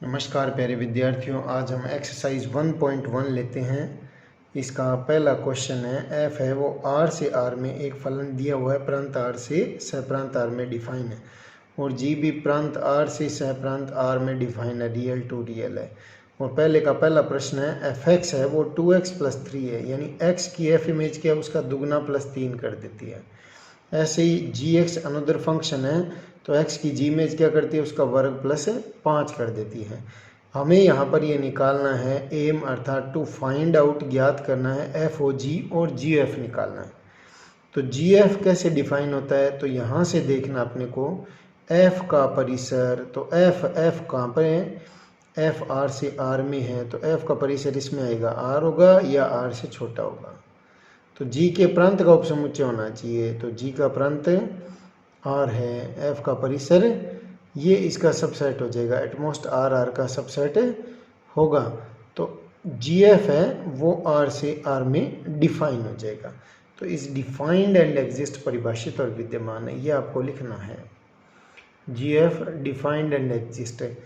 नमस्कार प्यारे विद्यार्थियों, आज हम एक्सरसाइज 1.1 लेते हैं। इसका पहला क्वेश्चन है, एफ है वो आर से आर में एक फलन दिया हुआ है, प्रांत आर से सहप्रांत आर में डिफाइन है, और जी भी प्रांत आर से सहप्रांत आर में डिफाइन है, रियल टू रियल है। और पहले का पहला प्रश्न है, एफ एक्स है वो 2x + 3 है, यानी x की एफ इमेज क्या है, उसका दुगना +3 कर देती है। ऐसे ही जी एक्स अनदर फंक्शन है, तो x की जी इमेज क्या करती है, उसका वर्ग +5 कर देती है। हमें यहाँ पर ये निकालना है एम, अर्थात टू फाइंड आउट, ज्ञात करना है एफ ओ जी और जी एफ निकालना है। तो जी एफ कैसे डिफाइन होता है, तो यहाँ से देखना अपने को एफ का परिसर, तो एफ कहाँ पर है, एफ आर से आर में है, तो एफ का परिसर इसमें आएगा, आर होगा या आर से छोटा होगा। तो जी के प्रांत का उपसमुच्चय होना चाहिए, तो जी का प्रांत आर है, एफ का परिसर ये इसका सबसेट हो जाएगा, एटमोस्ट आर आर का सबसेट होगा। तो जी एफ है वो आर से आर में डिफाइन हो जाएगा। तो इस डिफाइंड एंड एग्जिस्ट परिभाषित और विद्यमान है, ये आपको लिखना है। G F defined and exist है,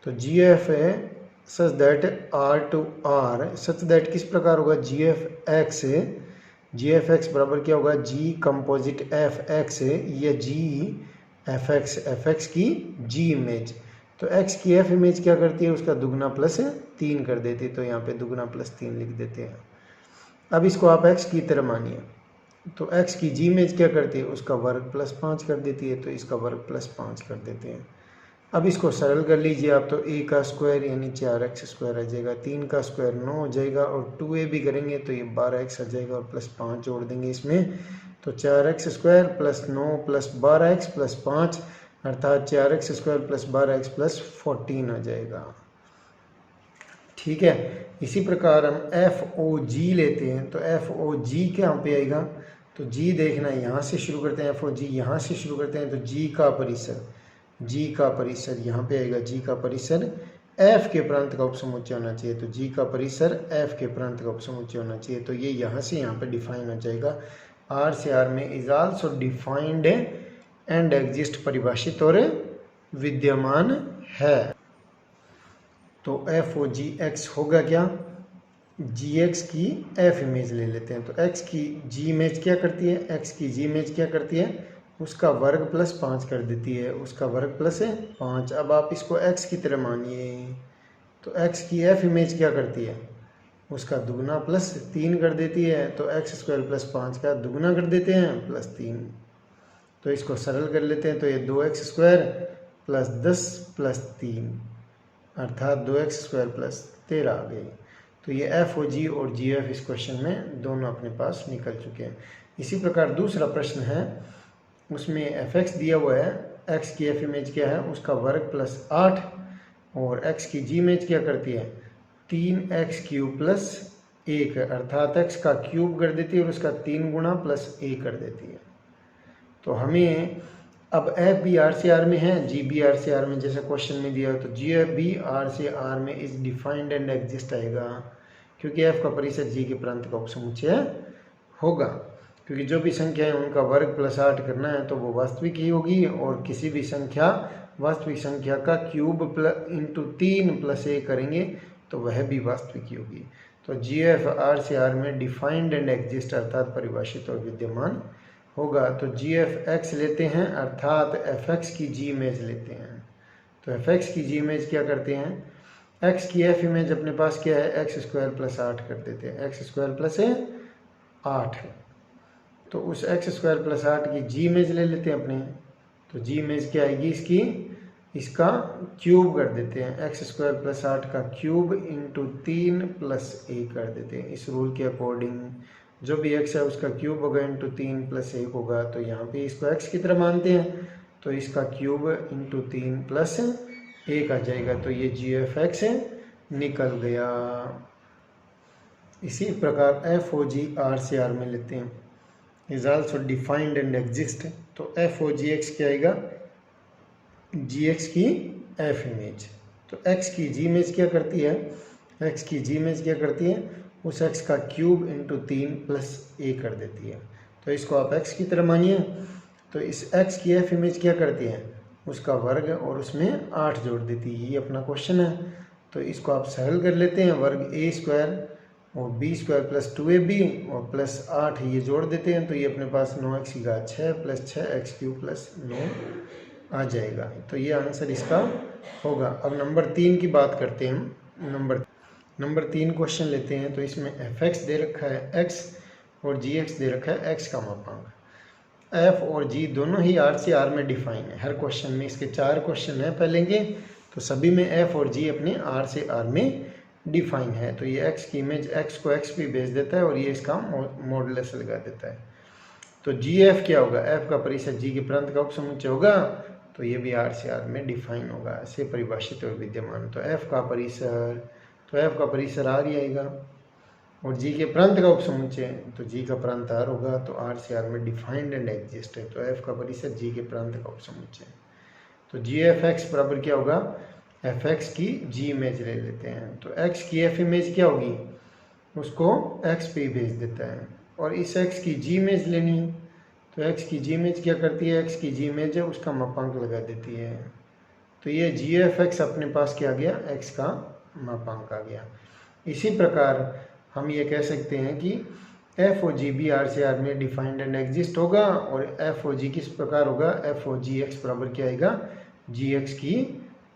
तो जी एफ है such that R to R, such that किस प्रकार होगा, जी एफ एक्स है, जी एफ एक्स बराबर क्या होगा, जी कंपोजिट एफ एक्स है या जी एफ एक्स की जी इमेज। तो एक्स की एफ इमेज क्या करती है, उसका दुगना +3 कर देती है, तो यहाँ पे दुगना +3 लिख देते हैं। अब इसको आप एक्स की तरह मानिए, तो एक्स की जी इमेज क्या करती है, उसका वर्ग +5 कर देती है, तो इसका वर्ग +5 कर देते हैं। अब इसको सरल कर लीजिए आप, तो a का स्क्वायर यानी 4x² आ जाएगा, 3 का स्क्वायर 9 हो जाएगा, और 2a भी करेंगे तो ये 12x आ जाएगा, और +5 जोड़ देंगे इसमें, तो 4x² + 9 + 12x + 5, अर्थात 4x² + 12x + 14 आ जाएगा। ठीक है, इसी प्रकार हम एफ ओ जी लेते हैं, तो एफ ओ जी क्या पे आएगा, तो जी देखना है, यहाँ से शुरू करते हैं, एफ ओ जी यहाँ से शुरू करते हैं, तो जी का परिसर यहाँ पे आएगा, जी का परिसर f के प्रांत का उपसमुच्चय होना चाहिए, तो जी का परिसर f के प्रांत का उपसमुच्चय होना चाहिए, तो ये यहाँ से यहाँ पे डिफाइन हो जाएगा। r से r में is also defined and exist, परिभाषित और विद्यमान है। तो एफ ओ जी एक्स होगा क्या, जी एक्स की एफ इमेज ले लेते हैं, तो एक्स की जी इमेज क्या करती है, एक्स की जी इमेज क्या करती है, उसका वर्ग +5 कर देती है, उसका वर्ग +5। अब आप इसको x की तरह मानिए, तो x की f इमेज क्या करती है, उसका दुगना +3 कर देती है, तो x² + 5 का दुगना कर देते हैं +3। तो इसको सरल कर लेते हैं, तो ये 2x² + 10 + 3, अर्थात 2x² + 13 आ गई। तो ये एफ ओ जी और जी एफ इस क्वेश्चन में दोनों अपने पास निकल चुके हैं। इसी प्रकार दूसरा प्रश्न है, उसमें एफ एक्स दिया हुआ है, एक्स की एफ इमेज क्या है, उसका वर्ग +8, और एक्स की जी इमेज क्या करती है, 3x³ + 1, अर्थात एक्स का क्यूब कर देती है और उसका 3 गुणा +1 कर देती है। तो हमें अब एफ भी आर से आर में है, जी भी आर से आर में, जैसे क्वेश्चन में दिया है, तो जी एफ भी आर से आर में इज डिफाइंड एंड एग्जिस्ट आएगा, क्योंकि एफ का परिसर जी के प्रांत का उपसमुच्चय होगा। क्योंकि जो भी संख्या है उनका वर्ग +8 करना है, तो वो वास्तविक ही होगी, और किसी भी संख्या, वास्तविक संख्या का क्यूब × 3 + 1 करेंगे तो वह भी वास्तविक ही होगी। तो जी एफ आर से आर में डिफाइंड एंड एग्जिस्ट, अर्थात परिभाषित और विद्यमान होगा। तो जी एफ एक्स लेते हैं, अर्थात एफ एक्स की जी इमेज लेते हैं, तो एफ एक्स की जी इमेज क्या करते हैं, एक्स की एफ इमेज अपने पास क्या है, x² + 8 कर देते हैं, x² + 8, तो उस x² + 8 की जी इमेज ले लेते हैं अपने, तो जी इमेज क्या आएगी इसकी, इसका क्यूब कर देते हैं, x² + 8 का क्यूब × 3 + 1 कर देते हैं। इस रूल के अकॉर्डिंग जो भी x है उसका क्यूब होगा × 3 + 1 होगा, तो यहाँ पे इसको x की तरह मानते हैं, तो इसका क्यूब × 3 + 1 आ जाएगा, तो ये जी एफ एक्स निकल गया। इसी प्रकार एफ ओ जी आर से आर में लेते हैं, is also defined and exist, तो एफ ओ जी एक्स क्या आएगा, जी एक्स की एफ इमेज, तो एक्स की जी इमेज क्या करती है, एक्स की जी इमेज क्या करती है, उस एक्स का क्यूब × 3 + 1 कर देती है, तो इसको आप एक्स की तरह मानिए। तो इस एक्स की एफ इमेज क्या करती है, उसका वर्ग और उसमें 8 जोड़ देती है। ये अपना क्वेश्चन है। तो इसको आप सरल कर लेते हैं, वर्ग ए स्क्वायर और बी स्क्वायर प्लस 2ab और प्लस 8 ये जोड़ देते हैं, तो ये अपने पास 9x की घात 6 प्लस 6x क्यूब प्लस 9 आ जाएगा। तो ये आंसर इसका होगा। अब नंबर 3 की बात करते हैं हम। नंबर 3 क्वेश्चन लेते हैं। तो इसमें fx दे रखा है x और gx दे रखा है x का मापांक। f और g दोनों ही r से r में डिफाइन है। हर क्वेश्चन में इसके 4 क्वेश्चन हैं पहले के, तो सभी में f और g अपने r से r में डिफाइन है। तो ये x की इमेज x को x पे भेज देता है और ये इसका मॉडुलस लगा देता है। तो gf क्या होगा, f का परिसर g के प्रांत का उपसमुच्चय होगा, तो ये भी r से r में डिफाइन होगा, ऐसे परिभाषित और विद्यमान। तो f का परिसर, तो f का परिसर r ही आएगा और g के प्रांत का उपसमुच्चय, तो g का प्रांत r होगा, तो r से r में डिफाइंड एंड एग्जिस्ट है। तो f का परिसर g के प्रांत का उपसमुच्चय। तो gf(x) बराबर क्या होगा, fx की g इमेज ले लेते हैं। तो x की f इमेज क्या होगी, उसको x पे ही भेज देता है और इस x की g इमेज लेनी है। तो x की g इमेज क्या करती है, x की g इमेज है उसका मापांक लगा देती है। तो ये gf(x) अपने पास क्या आ गया, x का मापांक आ गया। इसी प्रकार हम ये कह सकते हैं कि f और g भी r से r में डिफाइंड एंड एग्जिस्ट होगा और f और g किस प्रकार होगा, f और gx बराबर क्या आएगा, gx की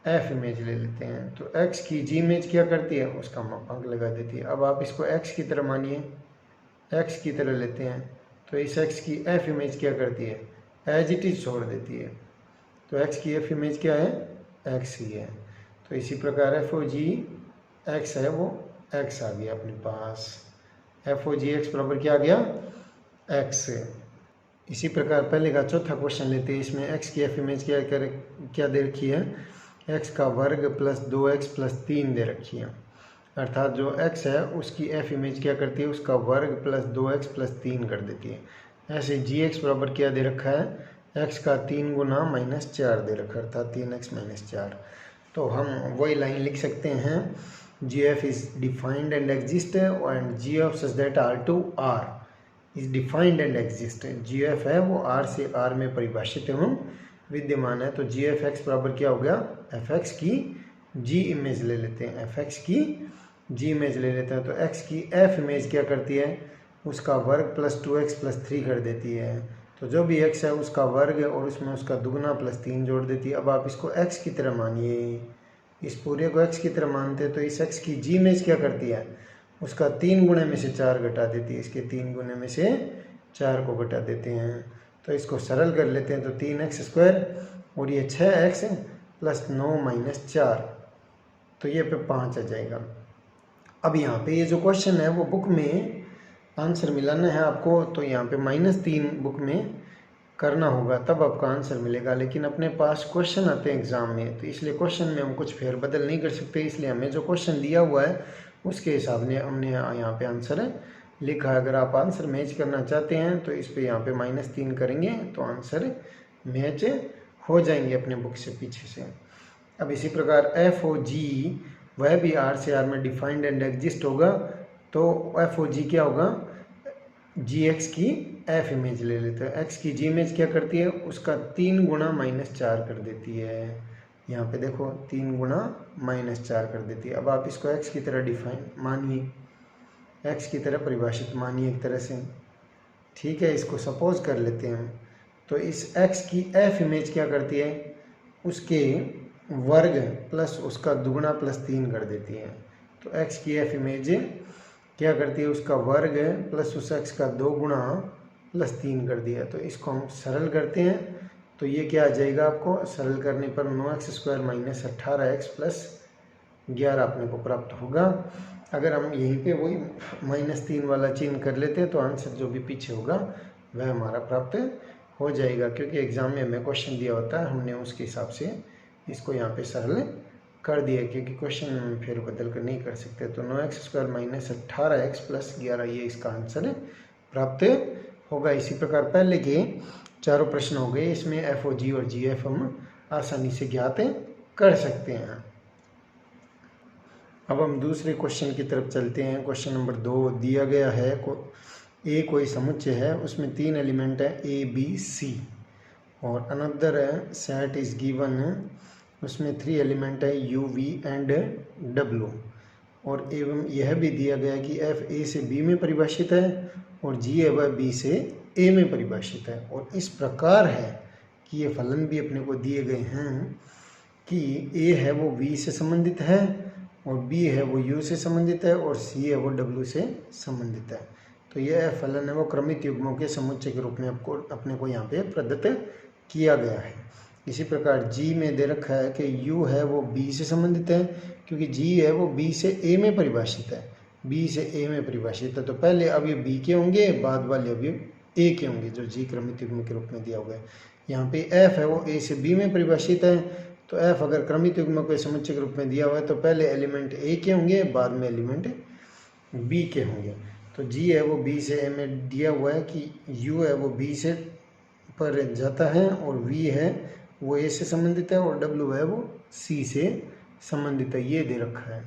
f इमेज ले लेते हैं। तो x की g इमेज क्या करती है, उसका मापांक लगा देती है। अब आप इसको x की तरह मानिए, x की तरह लेते हैं, तो इस x की f इमेज क्या करती है, एज इट इज छोड़ देती है। तो x की f इमेज क्या है, x ही है। तो इसी प्रकार f और g x है वो x आ गया अपने पास, f और gx बराबर क्या आ गया, x। इसी प्रकार पहले का चौथा क्वेश्चन लेते हैं। इसमें x की f इमेज क्या दे रखी है, x का वर्ग प्लस 2x प्लस 3 दे रखी है। अर्थात जो x है उसकी f इमेज क्या करती है, उसका वर्ग प्लस 2x प्लस 3 कर देती है। ऐसे gx बराबर क्या दे रखा है, x का 3 गुना -4 दे रखा है, अर्थात 3x - 4। तो हम वही लाइन लिख सकते हैं, gf is defined and exist and g of such that r to r is defined and exist. gf है वो r से r में परिभाषित एवं विद्यमान है। तो gf(x) बराबर क्या हो गया, fx की g इमेज ले लेते हैं, fx की g इमेज ले लेते हैं। तो x की f इमेज क्या करती है, उसका वर्ग प्लस 2x प्लस 3 कर देती है। तो जो भी x है उसका वर्ग और उसमें उसका दुगना प्लस 3 जोड़ देती है। अब आप इसको x की तरह मानिए, इस पूरे को x की तरह मानते हैं, तो इस x की g इमेज क्या करती है, उसका 3 गुणे में से 4 घटा देती है, इसके 3 गुणे में से 4 को घटा देते हैं। तो इसको सरल कर लेते हैं, तो 3x² और ये 6x प्लस 9 - 4, तो ये पे 5 आ जाएगा। अब यहाँ पे ये जो क्वेश्चन है वो बुक में आंसर मिलाना है आपको, तो यहाँ पे -3 बुक में करना होगा तब आपका आंसर मिलेगा। लेकिन अपने पास क्वेश्चन आते हैं एग्ज़ाम में, तो इसलिए क्वेश्चन में हम कुछ फेरबदल नहीं कर सकते, इसलिए हमें जो क्वेश्चन दिया हुआ है उसके हिसाब से हमने यहाँ पे आंसर लिखा है। अगर आप आंसर मैच करना चाहते हैं तो इस पे यहाँ पे -3 करेंगे तो आंसर मैच हो जाएंगे अपने बुक से पीछे से। अब इसी प्रकार f और g वह भी r से r में डिफाइंड एंड एग्जिस्ट होगा। तो f और g क्या होगा, gx की f इमेज ले लेते हैं। x की g इमेज क्या करती है, उसका 3 गुना -4 कर देती है। यहाँ पे देखो 3 गुना -4 कर देती है। अब आप इसको x की तरह डिफाइन मानिए, x की तरह परिभाषित मानिए एक तरह से, ठीक है। इसको सपोज कर लेते हैं। तो इस x की f इमेज क्या करती है, उसके वर्ग प्लस उसका दुगना प्लस 3 कर देती है। तो x की f इमेज क्या करती है, उसका वर्ग प्लस उस x का 2 गुना प्लस 3 कर दिया। तो इसको हम सरल करते हैं, तो ये क्या आ जाएगा, आपको सरल करने पर 9x² - 18x प्लस 11 अपने को प्राप्त होगा। अगर हम यहीं पे वही -3 वाला चिन्ह कर लेते हैं तो आंसर जो भी पीछे होगा वह हमारा प्राप्त हो जाएगा, क्योंकि एग्ज़ाम में हमें क्वेश्चन दिया होता है, हमने उसके हिसाब से इसको यहाँ पे सरल कर दिया, क्योंकि क्वेश्चन में हम फेर बदल कर नहीं कर सकते। तो 9x² - 18x प्लस 11 ये इसका आंसर प्राप्त होगा। इसी प्रकार पहले के चारों प्रश्न हो गए, इसमें f और g और gf हम आसानी से ज्ञात कर सकते हैं। अब हम दूसरे क्वेश्चन की तरफ चलते हैं। क्वेश्चन नंबर 2 दिया गया है, ए कोई समुच्चय है, उसमें 3 एलिमेंट है a b c और अनदर सेट इज गिवन, उसमें 3 एलिमेंट है यू वी एंड डब्ल्यू, और एवं यह भी दिया गया कि एफ ए से बी में परिभाषित है और जी है वह बी से ए में परिभाषित है। और इस प्रकार है कि ये फलन भी अपने को दिए गए हैं कि ए है वो बी से संबंधित है और बी है वो यू से संबंधित है और सी है वो डब्ल्यू से संबंधित है। तो यह फलन है वो क्रमित युग्मों के समुच्चय के रूप में आपको अपने को यहाँ पे प्रदत्त किया गया है। इसी प्रकार जी में दे रखा है कि यू है वो बी से संबंधित है, क्योंकि जी है वो बी से ए में परिभाषित है, बी से ए में परिभाषित है। तो पहले अवयव बी के होंगे, बाद वाले अवयव ए के होंगे, जो जी क्रमित युग्म के रूप में दिया हुआ है। यहाँ पे एफ है वो ए से बी में परिभाषित है, तो एफ अगर क्रमित युग्म के समुच्चय के रूप में दिया हुआ है तो पहले एलिमेंट ए के होंगे, बाद में एलिमेंट बी के होंगे। तो जी है वो बी से ए में दिया हुआ है कि यू है वो बी से पर जाता है और वी है वो ए से संबंधित है और डब्ल्यू है वो सी से संबंधित है, ये दे रखा है।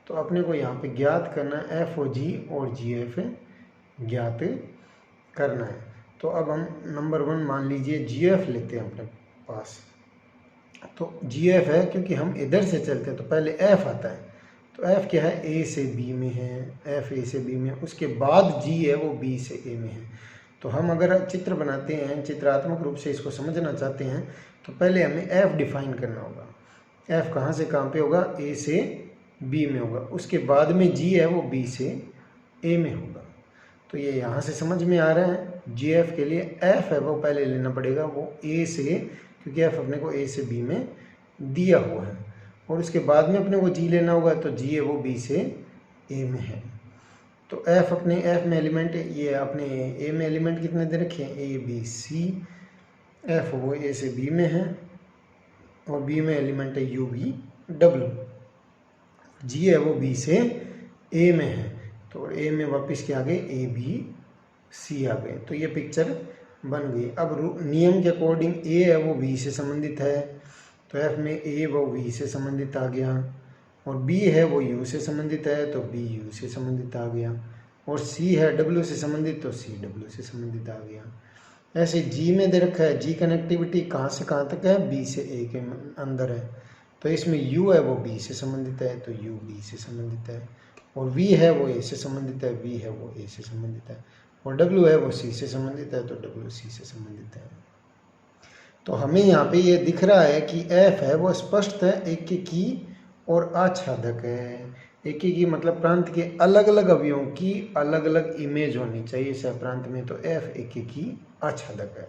तो अपने को यहाँ पे ज्ञात करना है एफ ओ जी और जी एफ ज्ञात करना है। तो अब हम नंबर 1 मान लीजिए जी एफ लेते हैं अपने पास। तो जी एफ है, क्योंकि हम इधर से चलते हैं तो पहले एफ आता है। तो एफ क्या है, ए से बी में है, एफ ए से बी में, उसके बाद जी है वो बी से ए में है। तो हम अगर चित्र बनाते हैं, चित्रात्मक रूप से इसको समझना चाहते हैं, तो पहले हमें एफ डिफाइन करना होगा। एफ कहाँ से कहाँ पे होगा, ए से बी में होगा, उसके बाद में जी है वो बी से ए में होगा। तो ये यहाँ से समझ में आ रहा है। जी एफ के लिए एफ है वो पहले लेना पड़ेगा, वो ए से, क्योंकि एफ अपने को ए से बी में दिया हुआ है, और उसके बाद में अपने को जी लेना होगा। तो जी है वो बी से ए में है। तो एफ अपने एफ में एलिमेंट, ये अपने ए में एलिमेंट कितने दे रखे हैं, ए बी सी। एफ वो ए से बी में है और बी में एलिमेंट है यू वी डब्ल्यू। जी है वो बी से ए में है, तो ए में वापस क्या आ गए, ए बी सी आ गए। तो ये पिक्चर बन गई। अब नियम के अकॉर्डिंग ए है वो बी से संबंधित है, तो एफ में ए वो वी से संबंधित आ गया, और बी है वो यू से संबंधित है तो बी यू से संबंधित आ गया, और सी है डब्ल्यू से संबंधित तो सी डब्ल्यू से संबंधित आ गया। ऐसे जी में दे रखा है, जी कनेक्टिविटी कहाँ से कहाँ तक है, बी से ए के अंदर है, तो इसमें यू है वो बी से संबंधित है तो यू बी से संबंधित है, और वी है वो ए से संबंधित है, वी है वो ए से संबंधित है, और डब्ल्यू है वो सी से संबंधित है तो डब्ल्यू सी से संबंधित है। तो हमें यहाँ पे ये दिख रहा है कि एफ है वो स्पष्ट है एक की और आच्छादक है। एक की मतलब प्रांत के अलग अलग अवयवों की अलग अलग इमेज होनी चाहिए सह प्रांत में, तो एफ एक की आच्छादक है।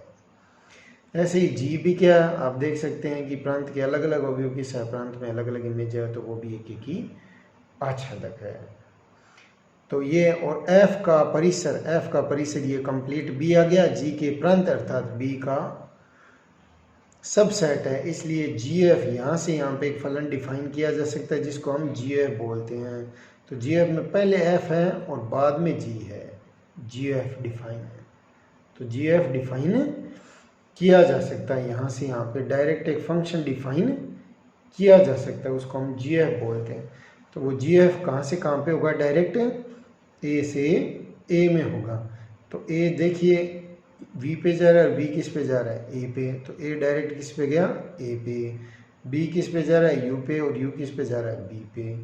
ऐसे ही जी भी क्या आप देख सकते हैं कि प्रांत के अलग अलग अवयवों की सह प्रांत में अलग अलग इमेज है, तो वो भी एक की आच्छादक है। तो ये और एफ का परिसर ये कंप्लीट बी आ गया। जी के प्रांत अर्थात बी का सब सेट है, इसलिए जी एफ यहाँ से यहाँ पे एक फलन डिफाइन किया जा सकता है जिसको हम जी एफ बोलते हैं। तो जी एफ में पहले एफ है और बाद में जी है, जी एफ डिफाइन है। तो जी एफ डिफाइन किया जा सकता है, यहाँ से यहाँ पे डायरेक्ट एक फंक्शन डिफाइन किया जा सकता है, उसको हम जी एफ बोलते हैं। तो वो जी एफ कहाँ से कहाँ पे होगा, डायरेक्ट ए से ए में होगा। तो ए देखिए वी पे जा रहा है, वी किस पे जा रहा है, ए पे, तो ए डायरेक्ट किस पे गया, ए पे। बी किस पे जा रहा है, यू पे, और यू किस पे जा रहा है, बी पे,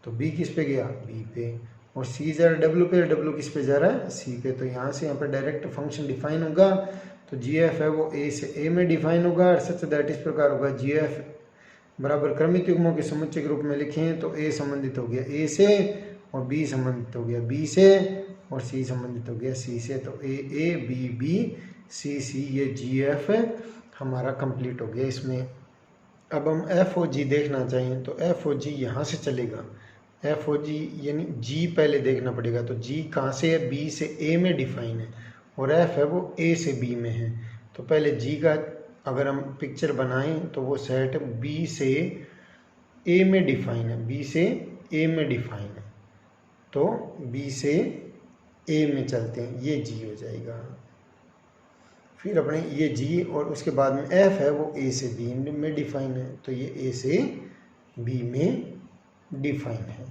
तो बी किस पे गया, बी पे। और सी जा रहा है डब्ल्यू पे, डब्ल्यू किस पे जा रहा है, सी पे। तो यहाँ से यहाँ पर डायरेक्ट फंक्शन डिफाइन होगा। तो जी एफ है वो ए से ए में डिफाइन होगा, सच दैट इस प्रकार होगा। जी एफ बराबर क्रमित युग्मों के समुच्चय के रूप में लिखें तो ए संबंधित हो गया ए से, और बी संबंधित हो गया बी से, और सी संबंधित हो गया सी से। तो ए ए बी बी सी सी, ये जी एफ हमारा कंप्लीट हो गया। इसमें अब हम एफ ओ जी देखना चाहिए, तो एफ ओ जी यहाँ से चलेगा। एफ ओ जी यानी जी पहले देखना पड़ेगा। तो जी कहाँ से है, बी से ए में डिफाइन है, और एफ है वो ए से बी में है। तो पहले जी का अगर हम पिक्चर बनाएं तो वो सेट बी से ए में डिफाइन है, बी से ए में डिफाइन है। तो बी से ए में चलते हैं, ये जी हो जाएगा। फिर अपने ये जी, और उसके बाद में एफ है वो ए से बी में डिफाइन है, तो ये ए से बी में डिफाइन है।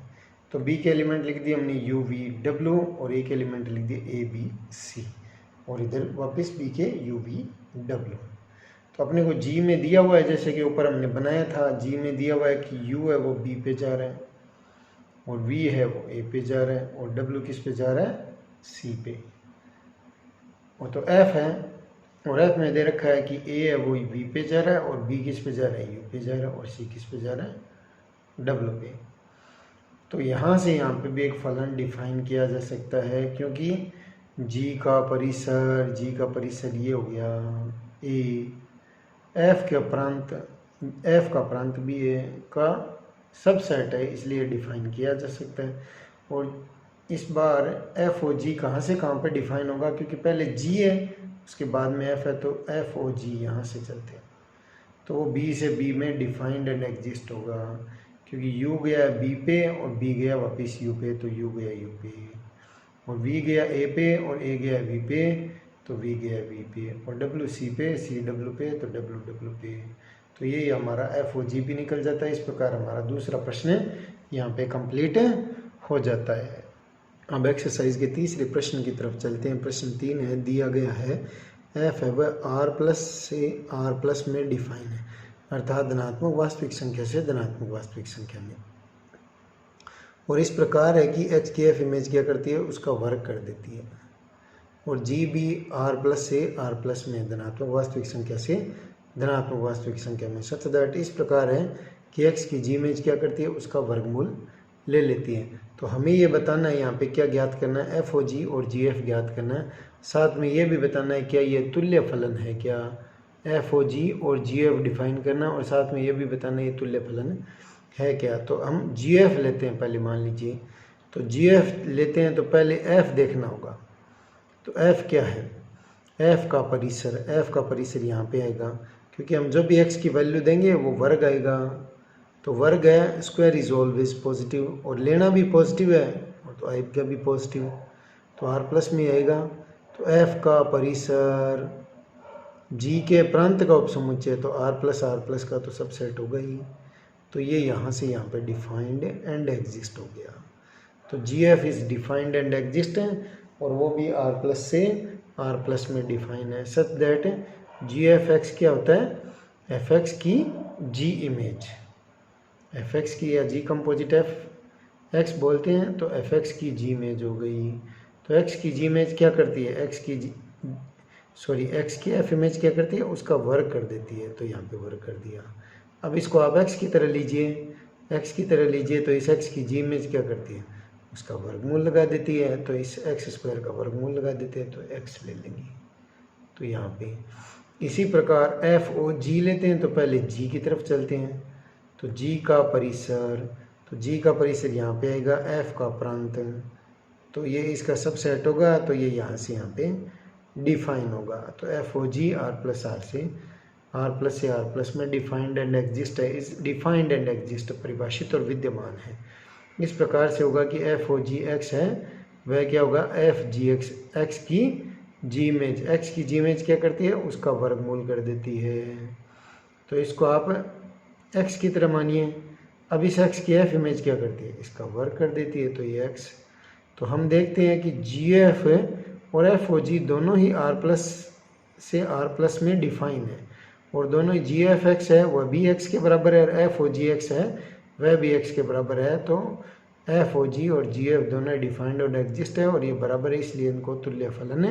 तो बी के एलिमेंट लिख दिए हमने यू वी डब्ल्यू, और ए के एलिमेंट लिख दिए ए बी सी, और इधर वापस बी के यू वी डब्ल्यू। तो अपने को जी में दिया हुआ है, जैसे कि ऊपर हमने बनाया था, जी में दिया हुआ है कि यू है वो बी पे जा रहा है और वी है वो ए पे जा रहा है और डब्ल्यू किस पे जा रहा है, सी पे। वो तो एफ है और एफ में दे रखा है कि ए है वो बी पे जा रहा है और बी किस पे जा रहा है, यू पे जा रहा है और सी किस पे जा रहा है, डब्ल्यू पे। तो यहाँ से यहाँ पे भी एक फलन डिफाइन किया जा सकता है, क्योंकि जी का परिसर ये हो गया ए, एफ का प्रांत भी ए का सबसेट है, इसलिए डिफाइन किया जा सकता है। और इस बार एफ ओ जी कहाँ से कहाँ पे डिफाइन होगा, क्योंकि पहले जी है उसके बाद में एफ है, तो एफ ओ जी यहाँ से चलते हैं तो वो बी से बी में डिफाइंड एंड एग्जिस्ट होगा, क्योंकि यू गया बी पे और बी गया वापस यू पे, तो यू गया यू पे, और वी गया ए पे और ए गया वी पे, तो वी गया वी पे, और डब्ल्यू सी पे, सी डब्ल्यू पे, तो डब्ल्यू डब्ल्यू पे। तो ये हमारा एफ ओ जी भी निकल जाता है। इस प्रकार हमारा दूसरा प्रश्न यहाँ पे कंप्लीट हो जाता है। अब एक्सरसाइज के तीसरे प्रश्न की तरफ चलते हैं। प्रश्न 3 है, दिया गया है एफ है वह आर प्लस से आर प्लस में डिफाइन है, अर्थात धनात्मक वास्तविक संख्या से धनात्मक वास्तविक संख्या में, और इस प्रकार है कि एच की एफ इमेज क्या करती है, उसका वर्ग कर देती है, और जी भी आर प्लस से आर प्लस में धनात्मक वास्तविक संख्या से धनात्मक वास्तविक संख्या में, सच दैट इस प्रकार है कि एक्स की जी इमेज क्या करती है, उसका वर्गमूल ले लेती है। तो हमें ये बताना है यहाँ पे क्या ज्ञात करना है, एफ ओ जी और जी एफ ज्ञात करना है। साथ में ये भी बताना है क्या ये तुल्य फलन है क्या, एफ ओ जी और जी एफ डिफाइन करना, और साथ में ये भी बताना है ये तुल्य फलन है क्या। तो हम जी एफ लेते हैं पहले, मान लीजिए तो जी एफ लेते हैं, तो पहले एफ देखना होगा। तो एफ क्या है, एफ का परिसर यहाँ पे आएगा, क्योंकि हम जो भी एक्स की वैल्यू देंगे वो वर्ग आएगा, तो वर्ग है, स्क्वायर इज ऑलवेज पॉजिटिव, और लेना भी पॉजिटिव है और तो आएगा भी पॉजिटिव, तो आर प्लस में आएगा। तो एफ का परिसर जी के प्रांत का उपसमुच्चय, तो आर प्लस का तो सबसेट होगा ही, तो ये यहाँ से यहाँ पे डिफाइंड एंड एग्जिस्ट हो गया। तो G F is defined and exist है, और वो भी आर प्लस से आर प्लस में डिफाइन है, such that G F X क्या होता है, एफ एक्स की जी इमेज, एफ एक्स की या जी कंपोजिट एफ एक्स बोलते हैं, तो एफ एक्स की जी इमेज हो गई। तो एक्स की जी इमेज क्या करती है, एक्स की एफ इमेज क्या करती है, उसका वर्ग कर देती है, तो यहाँ पे वर्ग कर दिया। अब इसको आप एक्स की तरह लीजिए, तो इस एक्स की जी इमेज क्या करती है, उसका वर्गमूल लगा देती है, तो इस एक्स स्क्वायर का वर्गमूल लगा देते हैं, तो एक्स ले लेंगे। तो यहाँ पे इसी प्रकार एफ ओ जी लेते हैं, तो पहले जी की तरफ चलते हैं, तो जी का परिसर यहाँ पे आएगा, एफ का प्रांत, तो ये इसका सबसेट होगा, तो ये यहाँ से यहाँ पे डिफाइन होगा। तो F O G R plus R plus में डिफाइंड एंड एग्जिस्ट है, इस डिफाइंड एंड एग्जिस्ट परिभाषित और विद्यमान है। इस प्रकार से होगा कि एफ ओ जी एक्स है वह क्या होगा, एफ जी एक्स, एक्स की जी इमेज क्या करती है, उसका वर्गमूल कर देती है। तो इसको आप एक्स की तरह मानिए। अब इस एक्स की एफ इमेज क्या करती है, इसका वर्ग कर देती है, तो ये एक्स। तो हम देखते हैं कि जी एफ और एफ ओ जी दोनों ही आर प्लस से आर प्लस में डिफाइन है, और दोनों जी एफ एक्स है वह भी एक्स के बराबर है, और एफ ओ जी एक्स है वह भी एक्स के बराबर है। तो एफ ओ जी और जी एफ दोनों डिफाइंड और एग्जिस्ट है, और ये बराबर है, इसलिए इनको तुल्य फलन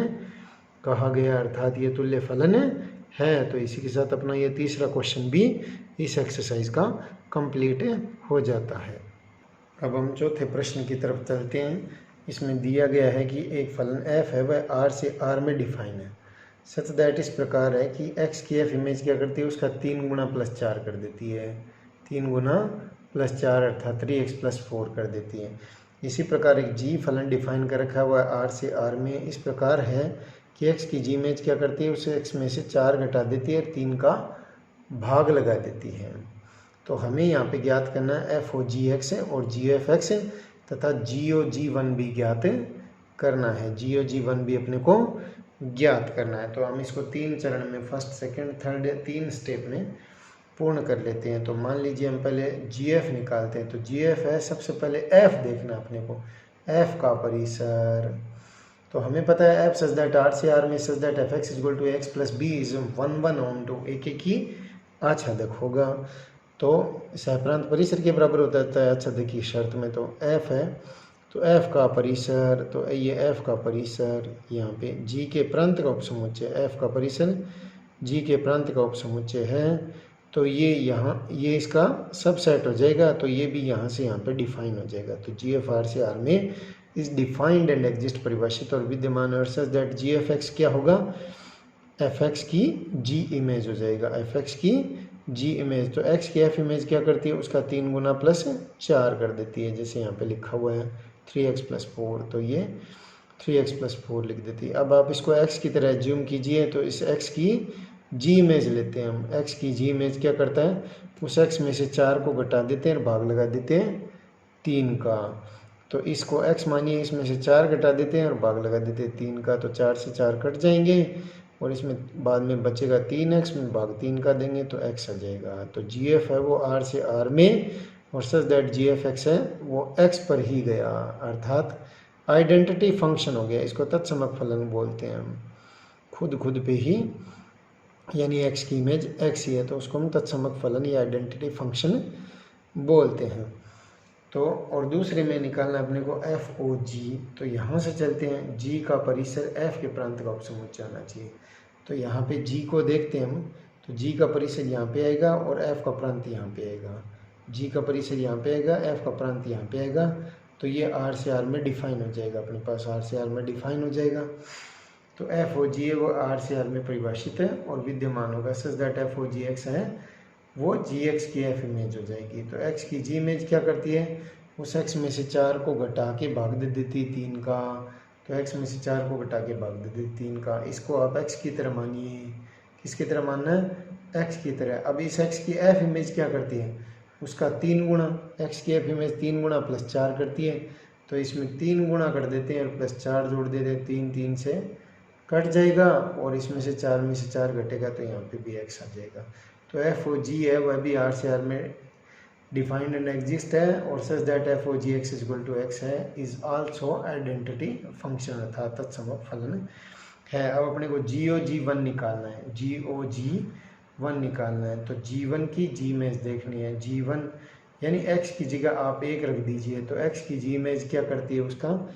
कहा गया, अर्थात ये तुल्य फलन है। तो इसी के साथ अपना ये तीसरा क्वेश्चन भी इस एक्सरसाइज का कंप्लीट हो जाता है। अब हम चौथे प्रश्न की तरफ चलते हैं। इसमें दिया गया है कि एक फलन f है वह r से r में डिफाइन है, सच दैट इस प्रकार है कि x की f इमेज क्या करती है, उसका 3 गुना +4 कर देती है, 3 गुना +4 अर्थात 3x + 4 कर देती है। इसी प्रकार एक g फलन डिफाइन कर रखा हुआ है r से r में, इस प्रकार है कि x की जी इमेज क्या करती है, उसे x में से 4 घटा देती है, 3 का भाग लगा देती है। तो हमें यहाँ पे ज्ञात करना है एफ ओ जी एक्स और जी एफ एक्स तथा जी ओ जी वन भी ज्ञात करना है, जी ओ जी वन भी अपने को ज्ञात करना है। तो हम इसको 3 चरण में, फर्स्ट सेकंड थर्ड 3 स्टेप में पूर्ण कर लेते हैं। तो मान लीजिए हम पहले जी एफ निकालते हैं, तो जी एफ है, सबसे पहले एफ देखना अपने को, एफ का परिसर, तो हमें पता है एफ सच दैट आर से आर में such that F X equal to X plus B is 1 onto एक एक ही आच्छादक होगा। तो सहप्रांत परिसर के बराबर होता है आच्छादक की शर्त में। तो एफ है तो एफ का परिसर, तो ये एफ का परिसर यहाँ पे जी के प्रांत का उपसमुच्चय, एफ का परिसर जी के प्रांत का उपसमुच्चय है। तो ये यहाँ ये इसका सबसेट हो जाएगा, तो ये भी यहाँ से यहाँ पे डिफाइन हो जाएगा। तो जी एफ आर से आर में इज डिफाइंड एंड एग्जिस्ट परिभाषित और विद्यमान और such that G F X क्या होगा, एफ एक्स की जी इमेज हो जाएगा, एफ एक्स की जी इमेज। तो एक्स की एफ इमेज क्या करती है, उसका 3 गुना प्लस 4 कर देती है, जैसे यहाँ पे लिखा हुआ है 3x प्लस 4, तो ये 3x प्लस 4 लिख देती है। अब आप इसको x की तरह ज्यूम कीजिए, तो इस x की जी इमेज लेते हैं हम। x की जी इमेज क्या करता है, उस x में से 4 को घटा देते हैं और भाग लगा देते हैं 3 का। तो इसको x मानिए, इसमें से 4 घटा देते हैं और भाग लगा देते हैं 3 का, तो 4 से 4 कट जाएंगे और इसमें बाद में बचेगा 3x में भाग 3 का देंगे तो x आ जाएगा। तो जी एफ है वो r से r में और such that G F X है वो x पर ही गया, अर्थात आइडेंटिटी फंक्शन हो गया। इसको तत्समक फलन बोलते हैं हम, खुद पे ही, यानी x की इमेज x ही है तो उसको हम तत्समक फलन या आइडेंटिटी फंक्शन बोलते हैं। तो और दूसरे में निकालना अपने को एफ ओ जी। तो यहाँ से चलते हैं, जी का परिसर एफ के प्रांत का उपसमुच्चय आना चाहिए। तो यहाँ पे जी को देखते हैं हम, तो जी का परिसर यहाँ पे आएगा और एफ का प्रांत यहाँ पे आएगा। जी का परिसर यहाँ पे आएगा, एफ का प्रांत यहाँ पे आएगा, तो ये आर से आर में डिफाइन हो जाएगा, अपने पास आर से आर में डिफाइन हो जाएगा। तो एफ ओ जी है वो आर से आर में परिभाषित है और विद्यमान होगा, such that F O G X है वो जी एक्स की एफ इमेज हो जाएगी। तो एक्स की जी इमेज क्या करती है, उस एक्स में से 4 को घटा के भाग दे देती है 3 का, तो एक्स में से 4 को घटा के भाग दे देती 3 का। इसको आप एक्स की तरह मानिए, किसकी तरह मानना है, एक्स की तरह। अब इस एक्स की एफ इमेज क्या करती है, उसका 3 गुना, एक्स की एफ इमेज 3 गुना प्लस 4 करती है, तो इसमें 3 गुना कर देते हैं और प्लस 4 जोड़ देते हैं, 3 3 से कट जाएगा और इसमें से 4 में से 4 घटेगा तो यहाँ पे भी एक्स आ जाएगा। तो एफ ओ जी है वह भी आर से आर में डिफाइंड एंड एग्जिस्ट है और such that F O G X equal to X है इज आल्सो आइडेंटिटी फंक्शन अर्थात तत्समक फलन है। अब अपने को जी ओ जी वन निकालना है, जी ओ जी वन निकालना है। तो जी वन की जी इमेज देखनी है, जी वन यानी एक्स की जगह आप 1 रख दीजिए, तो एक्स की जी इमेज क्या करती है, उसका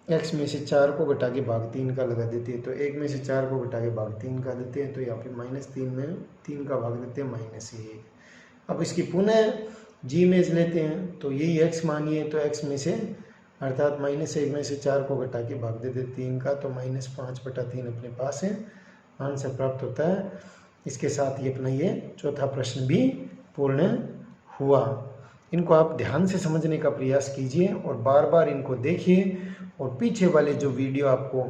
एक्स में से 4 को घटा के भाग 3 का लगा देती है, तो 1 में से 4 को घटा के भाग 3 का देते हैं, तो यहाँ पे -3 में 3 का भाग देते हैं -1। अब इसकी पुनः जी इमेज लेते हैं, तो यही एक्स मानिए, तो एक्स में से अर्थात -1 में से 4 को घटा के भाग देते 3 का, तो -5/3 अपने पास है, आंसर प्राप्त होता है। इसके साथ ही अपना ये चौथा प्रश्न भी पूर्ण हुआ। इनको आप ध्यान से समझने का प्रयास कीजिए और बार बार इनको देखिए और पीछे वाले जो वीडियो आपको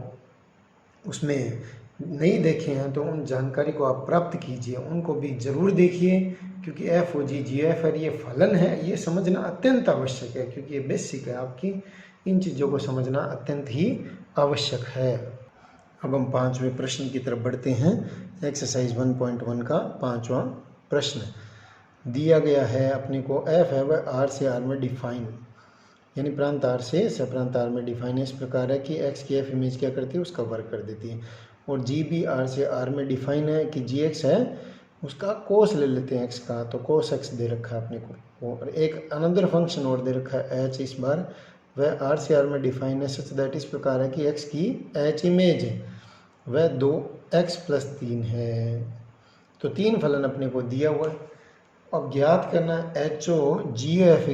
उसमें नहीं देखे हैं तो उन जानकारी को आप प्राप्त कीजिए, उनको भी ज़रूर देखिए, क्योंकि एफ ओ जी जी एफ है ये फलन है, ये समझना अत्यंत आवश्यक है, क्योंकि ये बेसिक है आपकी, इन चीज़ों को समझना अत्यंत ही आवश्यक है। अब हम 5वें प्रश्न की तरफ बढ़ते हैं। एक्सरसाइज 1.1 का 5वां प्रश्न दिया गया है अपने को, एफ है वह आर से आर में डिफाइन, यानी प्रांत आर से सप्रांत आर में डिफाइन इस प्रकार है कि एक्स की एफ इमेज क्या करती है, उसका वर्ग कर देती है। और जी भी आर से आर में डिफाइन है कि जी एक्स है उसका कोस ले लेते हैं एक्स का, तो कोस एक्स दे रखा है अपने को, और एक अनदर फंक्शन और दे रखा है एच, इस बार वह आर से आर में डिफाइन है सच दैट इस प्रकार है कि एक्स की एच इमेज वह 2x + 3 है। तो 3 फलन अपने को दिया हुआ है। अब ज्ञात करना एच ओ जी एफ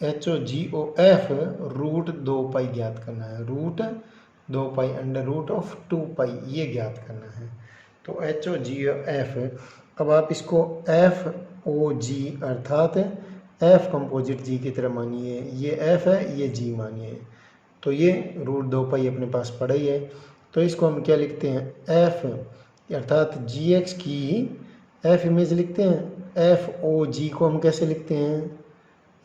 √2π ज्ञात करना है, √2π √2π ये ज्ञात करना है। तो एच ओ जी एफ, अब आप इसको एफ ओ जी अर्थात एफ कंपोजिट जी की तरह मानिए, ये एफ है ये जी मानिए, तो ये √2π अपने पास पड़ा ही है। तो इसको हम क्या लिखते हैं, एफ अर्थात जी एक्स की एफ इमेज लिखते हैं। एफ ओ जी को हम कैसे लिखते हैं,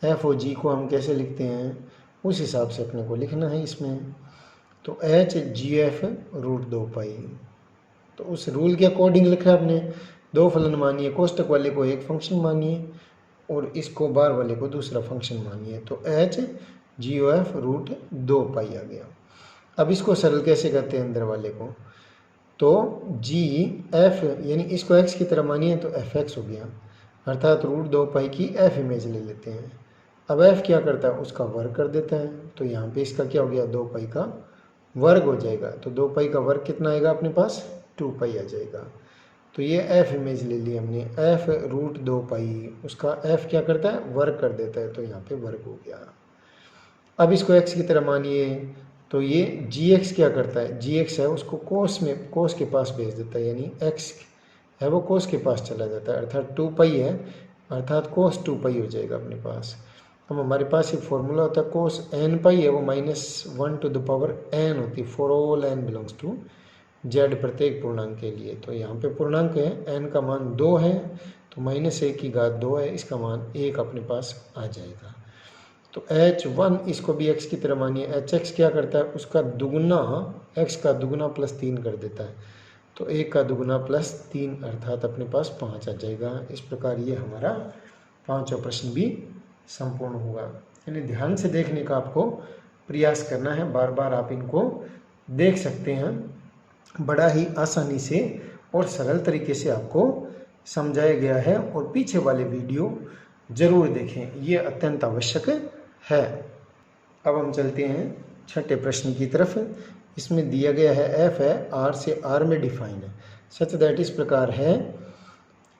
एफ ओ जी को हम कैसे लिखते हैं उस हिसाब से अपने को लिखना है इसमें। तो एच जी एफ √2π, तो उस रूल के अकॉर्डिंग लिखा है आपने। 2 फलन मानिए, कोष्टक वाले को एक फंक्शन मानिए और इसको बार वाले को दूसरा फंक्शन मानिए, तो एच जी ओ एफ √2π आ गया। अब इसको सरल कैसे करते हैं अंदर वाले को, तो जी एफ यानी इसको एक्स की तरह मानिए तो एफ एक्स हो गया, अर्थात रूट 2 पाई की एफ इमेज ले लेते हैं। अब एफ क्या करता है, उसका वर्ग कर देता है, तो यहाँ पे इसका क्या हो गया, 2 पाई का वर्ग हो जाएगा। तो 2 पाई का वर्ग कितना आएगा अपने पास, 2 पाई आ जाएगा। तो ये एफ इमेज ले ली हमने, एफ रूट 2 पाई, उसका एफ क्या करता है, वर्ग कर देता है, तो यहाँ पे वर्ग हो गया। अब इसको एक्स की तरह मानिए, तो ये जी एक्स क्या करता है, जी एक्स है उसको कोस में, कोस के पास भेज देता है, यानी एक्स है वो कोस के पास चला जाता है, अर्थात 2 पाई है, अर्थात कोस 2 पाई हो जाएगा अपने पास। अब हमारे पास एक फॉर्मूला होता है कोस एन पाई है, वो -1 टू द पावर एन होती है for all N belongs to Z, प्रत्येक पूर्णांक के लिए। तो यहाँ पे पूर्णांक है, एन का मान 2 है, तो -1/2 है, इसका मान 1 अपने पास आ जाएगा। तो h1 इसको भी x की तरह मानिए, hx क्या करता है, उसका दुगुना, x का दुगुना +3 कर देता है, तो 1 का दुगुना +3 अर्थात अपने पास 5 आ जाएगा। इस प्रकार ये हमारा 5वां प्रश्न भी संपूर्ण हुआ। यानी ध्यान से देखने का आपको प्रयास करना है, बार बार आप इनको देख सकते हैं, बड़ा ही आसानी से और सरल तरीके से आपको समझाया गया है। और पीछे वाले वीडियो ज़रूर देखें, ये अत्यंत आवश्यक है। अब हम चलते हैं 6ठे प्रश्न की तरफ। इसमें दिया गया है एफ है आर से आर में डिफाइन है, सच दैट इस प्रकार है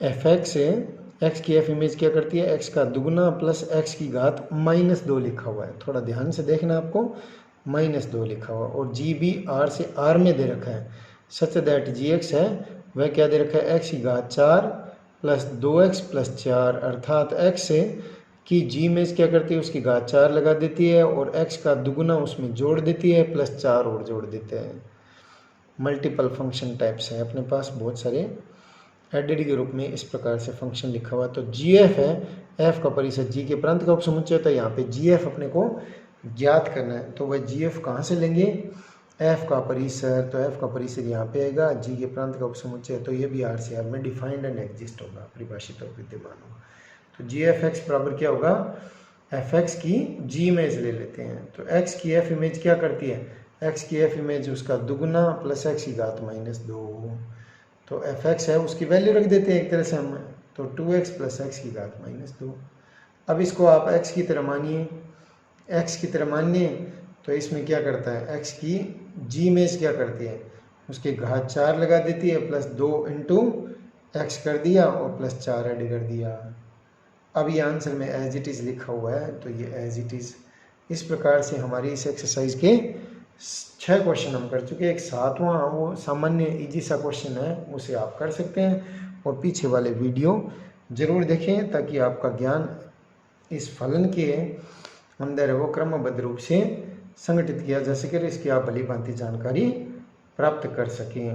एफ एक्स, एक्स की एफ इमेज क्या करती है, एक्स का दुगुना प्लस एक्स की घात -2 लिखा हुआ है, थोड़ा ध्यान से देखना आपको, -2 लिखा हुआ, और जी भी आर से आर में दे रखा है, सच दैट जी एक्स है वह क्या दे रखा है, एक्स की घात 4 + 2x + 4, अर्थात x की जी इमेज क्या करती है, उसकी घात 4 लगा देती है, और x का दुगुना उसमें जोड़ देती है, +4 और जोड़ देते हैं। मल्टीपल फंक्शन टाइप्स है अपने पास, बहुत सारे एडेड के रूप में इस प्रकार से फंक्शन लिखा हुआ। तो जी एफ है, एफ का परिसर जी के प्रांत का उपसमुच्चय होता है, यहाँ पे जी एफ अपने को ज्ञात करना है। तो वह जी एफ कहाँ से लेंगे, एफ का परिसर, तो एफ का परिसर यहाँ पे आएगा, जी के प्रांत का उपसमुच्चय, तो ये भी आर से आर में डिफाइंड एंड एग्जिस्ट होगा, परिभाषित और विद्यमान होगा। तो जी एफ एक्स बराबर क्या होगा, एफ एक्स की जी इमेज ले लेते हैं, तो एक्स की एफ इमेज क्या करती है, एक्स की एफ इमेज उसका दुगुना प्लस एक्स की घात -2, तो एफ एक्स है उसकी वैल्यू रख देते हैं एक तरह से हम, तो 2x + x की घात -2। अब इसको आप x की तरह मानिए, x की तरह मानिए, तो इसमें क्या करता है, x की जी इमेज क्या करती है, उसकी घात 4 लगा देती है, +2 × x कर दिया और +4 ऐड कर दिया। अब ये आंसर में एज इट इज़ लिखा हुआ है, तो ये एज इट इज़। इस प्रकार से हमारी इस एक्सरसाइज के 6 क्वेश्चन हम कर चुके हैं। एक 7वां वो सामान्य इजी सा क्वेश्चन है, उसे आप कर सकते हैं, और पीछे वाले वीडियो ज़रूर देखें ताकि आपका ज्ञान इस फलन के अंदर वो क्रमबद्ध रूप से संगठित किया जा सके, इसकी आप भली भांति जानकारी प्राप्त कर सकें।